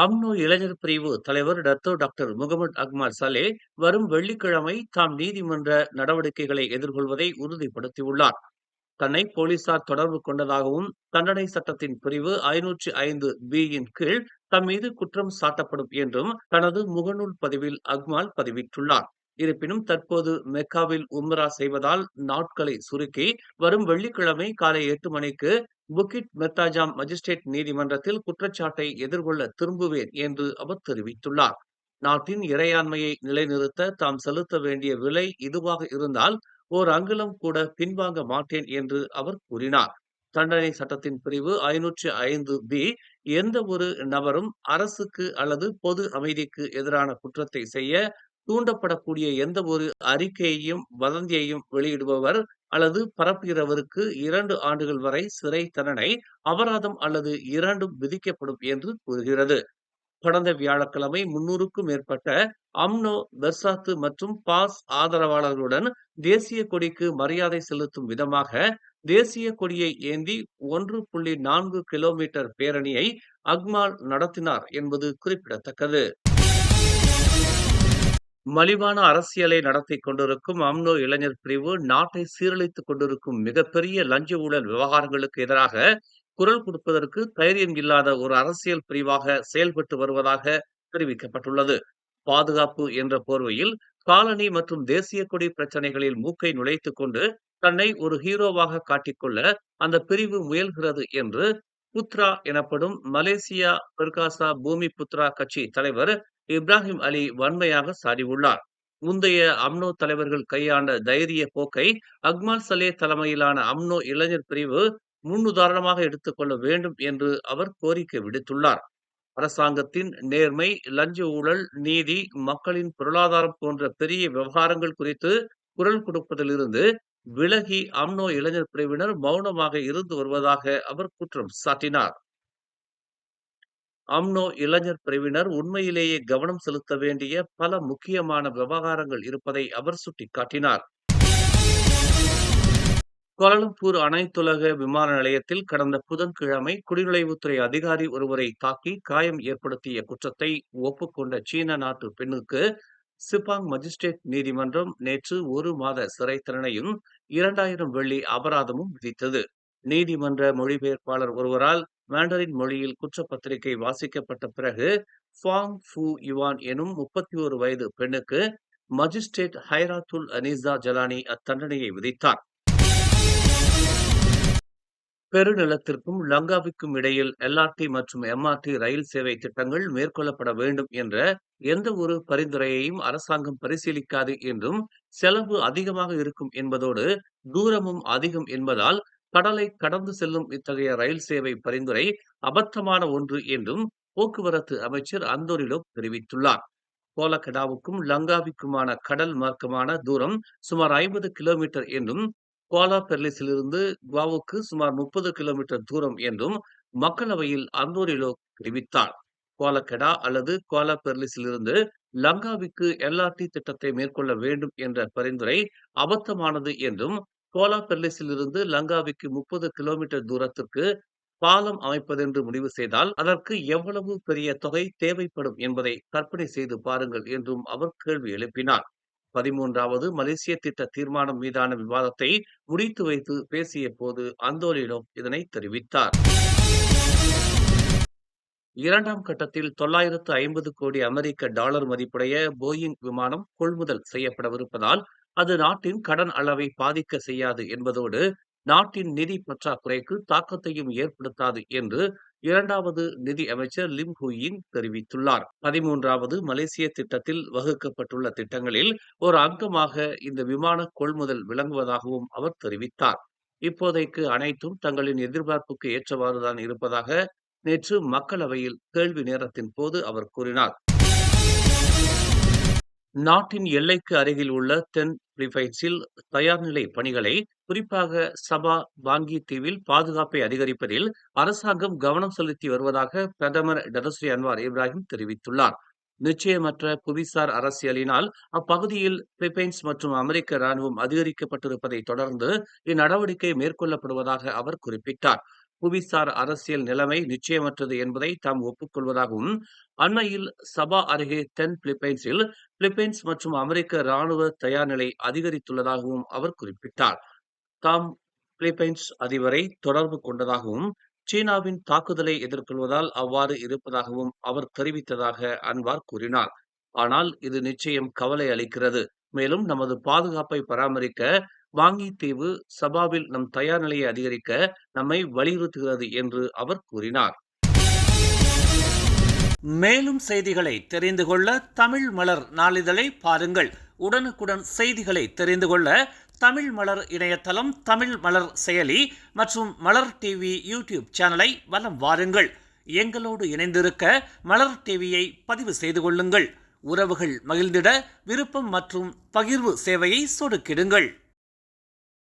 UMNO இளைஞர் பிரிவு தலைவர் டாக்டர் முகமது அக்மல் சலே வரும் வெள்ளிக்கிழமை தாம் நீதிமன்ற நடவடிக்கைகளை எதிர்கொள்வதை உறுதிப்படுத்தியுள்ளார். தன்னை போலீசார் தொடர்பு கொண்டதாகவும் தண்டனை சட்டத்தின் பிரிவு 505(b)யின் கீழ் தம் மீது குற்றம் சாட்டப்படும் என்றும் தனது முகநூல் பதிவில் அக்மால் பதிவிட்டுள்ளார். இருப்பினும் தற்போது மெக்காவில் உம்ரா செய்வதால் நாட்களை சுருக்கி வரும் வெள்ளிக்கிழமை காலை 8 மணிக்கு புக்கிட் மெர்தாஜாம் மஜிஸ்ட்ரேட் நீதிமன்றத்தில் குற்றச்சாட்டை எதிர்கொள்ள திரும்புவேன் என்று அவர் தெரிவித்துள்ளார். நாட்டின் இறையாண்மையை நிலைநிறுத்த தாம் செலுத்த வேண்டிய விலை இதுவாக இருந்தால் ஓர் அங்குலம் கூட பின்வாங்க மாட்டேன் என்று அவர் கூறினார். தண்டனை சட்டத்தின் பிரிவு 505(b) எந்த ஒரு நபரும் அரசுக்கு அல்லது பொது அமைதிக்கு எதிரான குற்றத்தை செய்ய தூண்டப்படக்கூடிய எந்த ஒரு அறிக்கையையும் வதந்தியையும் வெளியிடுபவர் அல்லது பரப்புகிறவருக்கு 2 ஆண்டுகள் வரை சிறை தண்டனை, அபராதம் அல்லது இரண்டும் விதிக்கப்படும் என்று கூறுகிறது. கடந்த வியாழக்கிழமை 300க்கும் மேற்பட்ட அம்னோ, பெர்சாத்து மற்றும் பாஸ் ஆதரவாளர்களுடன் தேசிய கொடிக்கு மரியாதை செலுத்தும் விதமாக தேசிய கொடியை ஏந்தி 1.4 கிலோமீட்டர் பேரணியை அக்மால் நடத்தினார் என்பது குறிப்பிடத்தக்கது. மலிவான அரசியலை நடத்திக் கொண்டிருக்கும் அம்னோ இளைஞர் பிரிவு நாட்டை சீரழித்துக் கொண்டிருக்கும் மிகப்பெரிய லஞ்ச ஊழல் விவகாரங்களுக்கு எதிராக குரல் கொடுப்பதற்கு தைரியம் இல்லாத ஒரு அரசியல் பிரிவாக செயல்பட்டு வருவதாக தெரிவிக்கப்பட்டுள்ளது. பாதுகாப்பு என்ற போர்வையில் காலனி மற்றும் தேசிய கொடி பிரச்சனைகளில் மூக்கை நுழைத்துக் கொண்டு தன்னை ஒரு ஹீரோவாக காட்டிக்கொள்ள அந்த பிரிவு முயல்கிறது என்று புத்ரா எனப்படும் மலேசியா பெர்காசா பூமி புத்ரா கட்சி தலைவர் இப்ராஹிம் அலி வன்மையாக சாடியுள்ளார். முந்தைய அம்னோ தலைவர்கள் கையாண்ட தைரிய போக்கை அக்மால் சலே தலைமையிலான அம்னோ இளைஞர் பிரிவு முன்னுதாரணமாக எடுத்துக்கொள்ள வேண்டும் என்று அவர் கோரிக்கை விடுத்துள்ளார். அரசாங்கத்தின் நேர்மை, லஞ்ச ஊழல், நீதி, மக்களின் பொருளாதாரம் போன்ற பெரிய விவகாரங்கள் குறித்து குரல் கொடுப்பதிலிருந்து விலகி அம்னோ இளைஞர் பிரிவினர் மௌனமாக இருந்து வருவதாக அவர் குற்றம் சாட்டினார். அம்னோ இளைஞர் பிரிவினர் உண்மையிலேயே கவனம் செலுத்த வேண்டிய பல முக்கியமான விவகாரங்கள் இருப்பதை அவர் சுட்டிக்காட்டினார். கோலாலம்பூர் அனைத்துலக விமான நிலையத்தில் கடந்த புதன்கிழமை குடிநுழைவுத்துறை அதிகாரி ஒருவரை தாக்கி காயம் ஏற்படுத்திய குற்றத்தை ஒப்புக்கொண்ட சீன நாட்டு பெண்ணுக்கு சிப்பாங் மஜிஸ்ட்ரேட் நீதிமன்றம் நேற்று 1 மாத சிறை தண்டனையும் 2000 வெள்ளி அபராதமும் விதித்தது. நீதிமன்ற மொழிபெயர்ப்பாளர் ஒருவரால் மாண்டரின் மொழியில் குற்றப்பத்திரிகை வாசிக்கப்பட்ட பிறகு ஃபாங் ஃபு யுவான் எனும் 31 வயது பெண்ணுக்கு மஜிஸ்ட்ரேட் ஹைராத்துல் அனிசா ஜலானி அத்தண்டனையை விதித்தார். பெருநிலத்திற்கும் லங்காவிக்கும் இடையில் LRT மற்றும் MRT ரயில் சேவை திட்டங்கள் மேற்கொள்ளப்பட வேண்டும் என்ற எந்த ஒரு பரிந்துரையையும் அரசாங்கம் பரிசீலிக்காது என்றும், செலவு அதிகமாக இருக்கும் என்பதோடு தூரமும் அதிகம் என்பதால் கடலை கடந்து செல்லும் இத்தகைய ரயில் சேவை பரிந்துரை அபத்தமான ஒன்று என்றும் போக்குவரத்து அமைச்சர் அந்தோனிலோ தெரிவித்துள்ளார். கோலகடாவுக்கும் லங்காவிக்குமான கடல் மார்க்கமான தூரம் சுமார் 50 கிலோமீட்டர் என்றும், குவாலா பெர்லிஸிலிருந்து குவாவுக்கு சுமார் 30 கிலோமீட்டர் தூரம் என்றும் மக்களவையில் அந்தோனிலோ தெரிவித்தார். கோலகெடா அல்லது குவாலா பெர்லிஸிலிருந்து லங்காவிக்கு LRT திட்டத்தை மேற்கொள்ள வேண்டும் என்ற பரிந்துரை அபத்தமானது என்றும், குவாலா பெர்லிஸிலிருந்து லங்காவிக்கு 30 கிலோமீட்டர் தூரத்திற்கு பாலம் அமைப்பதென்று முடிவு செய்தால் அதற்கு எவ்வளவு பெரிய தொகை தேவைப்படும் என்பதை கற்பனை செய்து பாருங்கள் என்றும் அவர் கேள்வி எழுப்பினார். 13வது மலேசிய திட்ட தீர்மானம் மீதான விவாதத்தை முடித்து வைத்து பேசிய போது அந்தோனிலோ இதனை தெரிவித்தார். 2ஆம் கட்டத்தில் 950 கோடி அமெரிக்க டாலர் மதிப்புடைய போயிங் விமானம் கொள்முதல் செய்யப்படவிருப்பதால் அது நாட்டின் கடன் அளவை பாதிக்க செய்யாது என்பதோடு நாட்டின் நிதி பற்றாக்குறைக்கு தாக்கத்தையும் ஏற்படுத்தாது என்று 2வது நிதி அமைச்சர் லிம் ஹுயின் தெரிவித்துள்ளார். 13வது மலேசிய திட்டத்தில் வகுக்கப்பட்டுள்ள திட்டங்களில் ஒரு அங்கமாக இந்த விமான கொள்முதல் விளங்குவதாகவும் அவர் தெரிவித்தார். இப்போதைக்கு அனைத்தும் தங்களின் எதிர்பார்ப்புக்கு ஏற்றவாறுதான் இருப்பதாக நேற்று மக்களவையில் கேள்வி நேரத்தின் போது அவர் கூறினார். நாட்டின் எல்லைக்கு அருகில் உள்ள தென் பிலிப்பைன்ஸில் தயார்நிலை பணிகளை, குறிப்பாக சபா வாங்கி தீவில் பாதுகாப்பை அதிகரிப்பதில் அரசாங்கம் கவனம் செலுத்தி வருவதாக பிரதமர் டதஸ்ரீ அன்வார் இப்ராஹிம் தெரிவித்துள்ளார். நிச்சயமற்ற புவிசார் அரசியலினால் அப்பகுதியில் பிலிப்பைன்ஸ் மற்றும் அமெரிக்க ராணுவம் அதிகரிக்கப்பட்டிருப்பதை தொடர்ந்து இந்நடவடிக்கை மேற்கொள்ளப்படுவதாக அவர் குறிப்பிட்டார். புவிசார் அரசியல் நிலைமை நிச்சயமற்றது என்பதை தாம் ஒப்புக்கொள்வதாகவும், அண்மையில் சபா அருகே தென் பிலிப்பைன்ஸில் பிலிப்பைன்ஸ் மற்றும் அமெரிக்க ராணுவ தயார் நிலை அதிகரித்துள்ளதாகவும் அவர் குறிப்பிட்டார். தாம் பிலிப்பைன்ஸ் அதிபரை தொடர்பு கொண்டதாகவும், சீனாவின் தாக்குதலை எதிர்கொள்வதால் அவ்வாறு இருப்பதாகவும் அவர் தெரிவித்ததாக அன்வார் கூறினார். ஆனால் இது நிச்சயம் கவலை அளிக்கிறது. மேலும் நமது பாதுகாப்பை பராமரிக்க வாங்கி தீவு சபாவில் நம் தயார் நிலையை அதிகரிக்க நம்மை வலியுறுத்துகிறது என்று அவர் கூறினார். மேலும் செய்திகளை தெரிந்து கொள்ள தமிழ் மலர் நாளிதழை பாருங்கள். உடனுக்குடன் செய்திகளை தெரிந்து கொள்ள தமிழ் மலர் இணையதளம், தமிழ் மலர் செயலி மற்றும் மலர் டிவி யூடியூப் சேனலை வலம் வாருங்கள். எங்களோடு இணைந்திருக்க மலர் டிவியை பதிவு செய்து கொள்ளுங்கள். உறவுகள் மகிழ்ந்திட விருப்பம் மற்றும் பகிர்வு சேவையை சொடுக்கிடுங்கள்.